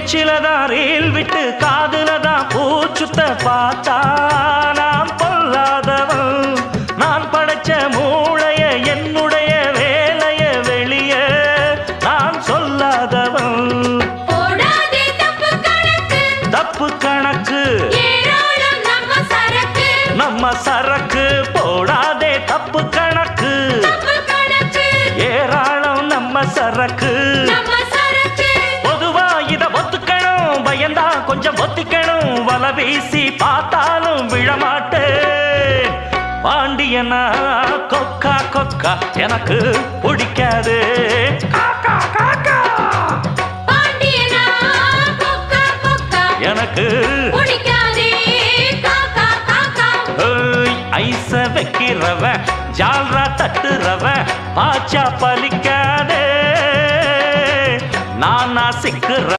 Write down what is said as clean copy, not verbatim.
பேச்சிலதான் reel விட்டு காதுலதான் பூச்சுத்த பார்த்தா நான் பொல்லாதவன். நான் படைச்ச மூளைய என்னுடைய வேலைய வெளிய நான் சொல்லாதவன். தப்பு கணக்கு நம்ம சரக்கு போடாதே தப்பு கணக்கு ஏராளம் நம்ம சரக்கு. பொதுவா இத ஒத்துக்கணும் பயந்தா கொஞ்சம் ஒத்திக்கணும் வல வீசி பார்த்தாலும் விழமாட்டேன். பாண்டியனா கொக்கா கொக்கா எனக்கு பிடிக்காது. காக்கா காக்கா எனக்கு ஐச வைக்கிறவன் ஜால்ரா தட்டுறவன் பாச்சா பலிக்காதே. நான் சிக்குற